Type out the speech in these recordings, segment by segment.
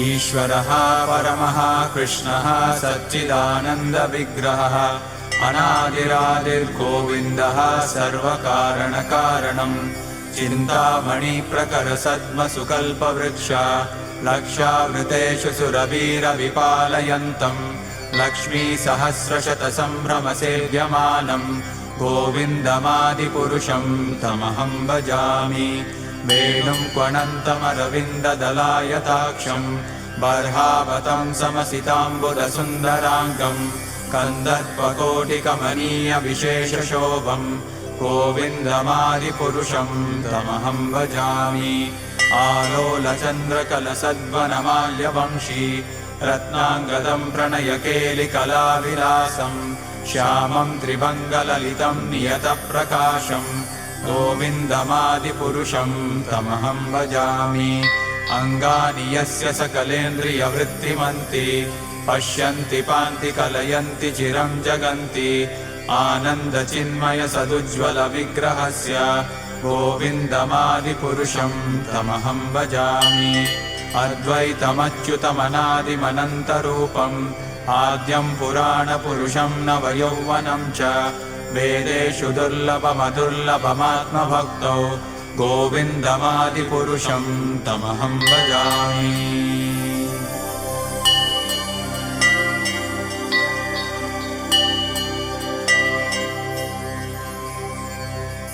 ईश्वरः परमः कृष्णः सच्चिदानन्दविग्रहः अनादिरादिर्गोविन्दः सर्वकारणकारणम् चिन्तामणिप्रकरसद्मसुकल्पवृक्ष लक्षावृतेषु सुरवीरविपालयन्तम् लक्ष्मीसहस्रशतसम्भ्रमसेव्यमानम् गोविन्दमादिपुरुषं तमहं भजामि। वेणुं क्वणन्तमरविन्ददलायताक्षं बर्हावतं समसिताम्बुदसुन्दराङ्गं कन्दर्पकोटिकमनीयविशेषशोभं गोविन्दमादिपुरुषं तमहं भजामि। आलोलचन्द्रकलसद्वनमाल्यवंशी रत्नाङ्गदं प्रणयकेलिकलाविलासं श्यामं त्रिभङ्गललितं नियतप्रकाशं गोविन्दमादिपुरुषं तमहं भजामि। अङ्गानि यस्य सकलेन्द्रियवृत्तिमन्ति पश्यन्ति पान्ति कलयन्ति चिरं जगन्ति आनन्दचिन्मयसदुज्ज्वलविग्रहस्य गोविन्दमादिपुरुषं तमहं भजामि। अद्वैतमच्युतमनादिमनन्तरूपम् आद्यं पुराणपुरुषं नवयौवनं च वेदेषु दुर्लभमदुर्लभमात्मभक्तौ गोविन्दमादिपुरुषं तमहं भजामि।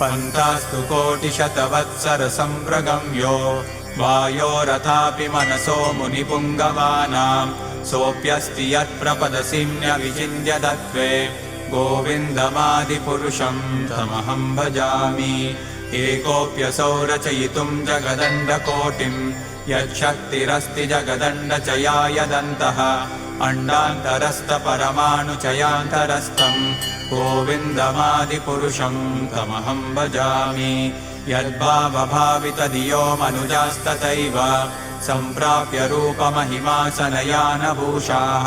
पन्तास्तु कोटिशतवत्सरसम्प्रगम्यो वायोरथापि मनसो मुनिपुङ्गवानां सोऽप्यस्ति यत्प्रपदसिम्न्यविचिन्त्य तत्त्वे गोविन्दमादिपुरुषं तमहं भजामि। एकोऽप्यसौ रचयितुं जगदण्डकोटिं यच्छक्तिरस्ति जगदण्डचयायदन्तः अण्डान्तरस्थपरमाणुचयान्तरस्थं गोविन्दमादिपुरुषं तमहं भजामि। यद्भावभावितधियो मनुजास्तथैव सम्प्राप्य रूपमहिमासनयानभूषाः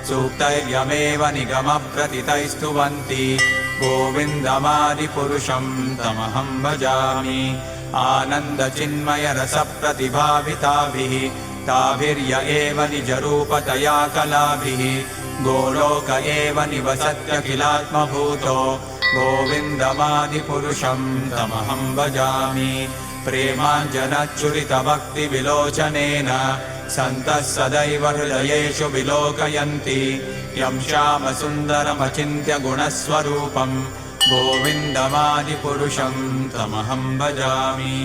सूक्तैर्यमेव निगमप्रथितैस्तुवन्ति गोविन्दमादिपुरुषं तमहं भजामि। आनन्दचिन्मयरसप्रतिभाविताभिः ताभिर्य एव निजरूपतया कलाभिः गोलोक एव निवसत्यखिलात्मभूतो गोविन्दमादिपुरुषं तमहं भजामि। प्रेमाञ्जनच्चुरितभक्तिविलोचनेन सन्तः सदैव हृदयेषु विलोकयन्ति यं श्यामसुन्दरमचिन्त्य गुणस्वरूपं गोविन्दमादिपुरुषं तमहं भजामि।